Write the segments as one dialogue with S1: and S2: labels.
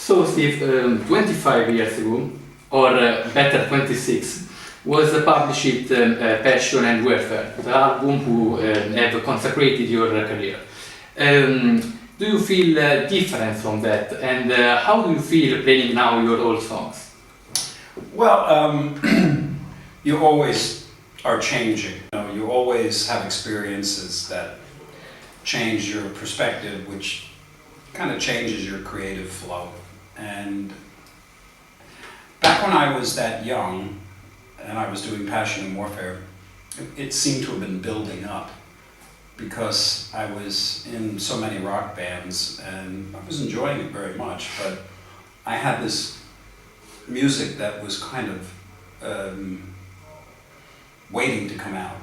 S1: So Steve, 25 years ago, or better 26, was published Passion and Welfare, the album who have consecrated your career. Do you feel different from that, and how do you feel playing now your old songs?
S2: Well, you always are changing. You always have experiences that change your perspective, which kind of changes your creative flow. And back when I was that young, and I was doing Passion and Warfare, it seemed to have been building up because I was in so many rock bands and I was enjoying it very much, but I had this music that was kind of waiting to come out.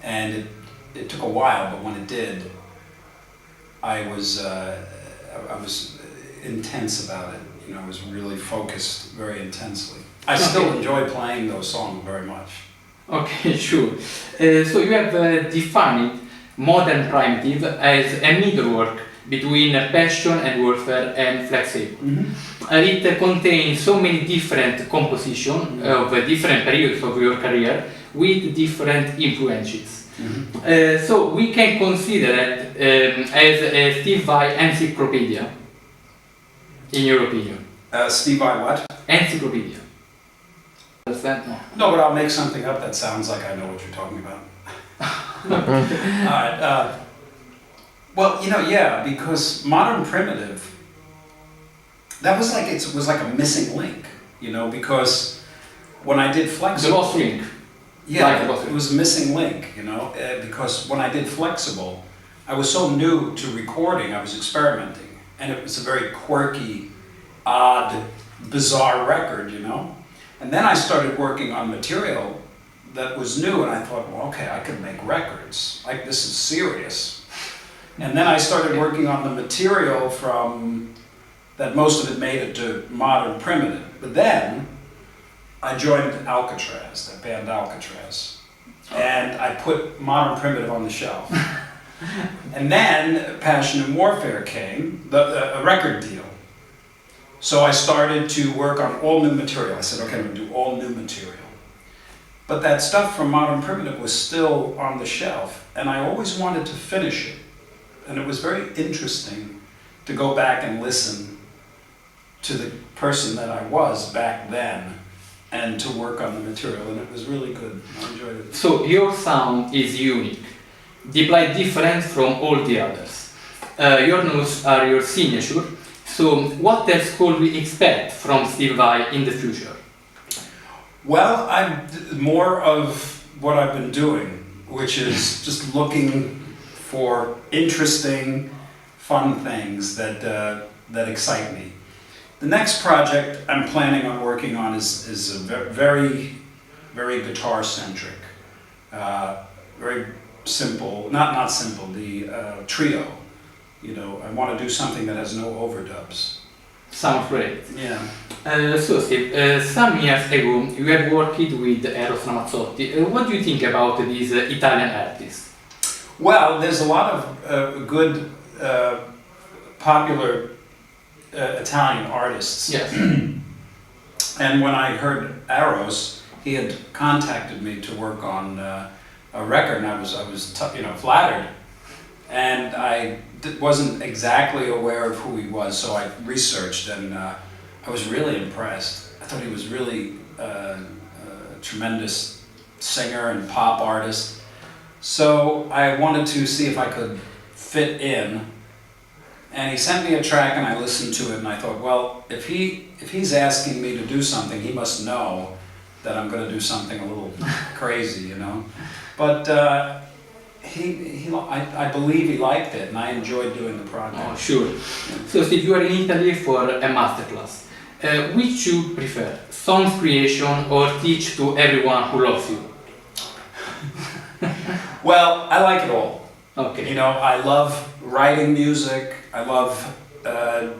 S2: And it took a while, but when it did, I was intense about it. I was really focused very intensely. I still enjoy playing those songs very much.
S1: Okay, sure. So you have defined modern primitive as a middle work between Passion and Warfare and Flexible.
S2: Mm-hmm.
S1: It contains so many different compositions of different periods of your career with different influences. Mm-hmm. So we can consider it as a Steve Vai encyclopedia, in your opinion.
S2: Steve Vai what?
S1: Encyclopedia. Understand?
S2: No, but I'll make something up that sounds like I know what you're talking about. All right. Well, yeah, because modern primitive, that was like, it was like a missing link, because when I did Flexible...
S1: The lost link.
S2: Yeah, it was a missing link, because when I did Flexible, I was so new to recording, I was experimenting, and it was a very quirky, odd, bizarre record, And then I started working on material that was new, and I thought, well, okay, I can make records. Like, this is serious. And then I started working on the material that most of it made it to modern primitive. But then I joined Alcatraz, that band Alcatraz, and I put modern primitive on the shelf. And then Passion and Warfare came, a record deal. So I started to work on all new material. I said, okay, I'm going to do all new material. But that stuff from Modern Primitive was still on the shelf, and I always wanted to finish it. And it was very interesting to go back and listen to the person that I was back then and to work on the material, and it was really good. I enjoyed it.
S1: So your sound is unique, deeply different from all the others. Your notes are your signature. So what else could we expect from Steve Vai in the future?
S2: Well, I'm more of what I've been doing, which is just looking for interesting, fun things that excite me. The next project I'm planning on working on is a very, very guitar-centric, very simple, not simple, the trio. I want to do something that has no overdubs.
S1: Sounds great.
S2: Yeah.
S1: So Steve, some years ago you have worked with Eros Ramazzotti. What do you think about these Italian artists?
S2: Well, there's a lot of good, popular Italian artists.
S1: Yes.
S2: And when I heard Eros, he had contacted me to work on a record, and I was flattered. And I wasn't exactly aware of who he was, so I researched, and I was really impressed. I thought he was really a tremendous singer and pop artist. So I wanted to see if I could fit in, and he sent me a track, and I listened to it, and I thought, well, if he's asking me to do something, he must know that I'm going to do something a little crazy, But I believe he liked it, and I enjoyed doing the project.
S1: Oh, sure. So Steve, you are in Italy for a masterclass. Which you prefer, song creation or teach to everyone who loves you?
S2: Well, I like it all.
S1: Okay.
S2: I love writing music. I love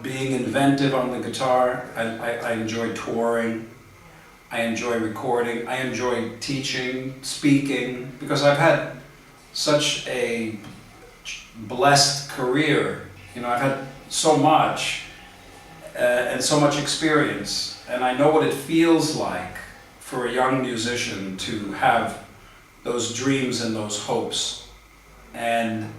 S2: being inventive on the guitar. I enjoy touring. I enjoy recording. I enjoy teaching, speaking, because I've had such a blessed career. I've had so much, and so much experience, and I know what it feels like for a young musician to have those dreams and those hopes. And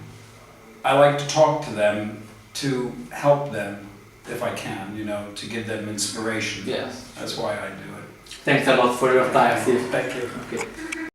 S2: I like to talk to them to help them if I can, you know, to give them inspiration.
S1: Yes.
S2: That's why I do it.
S1: Thanks a lot for your time, Steve.
S2: Thank you.
S1: Okay.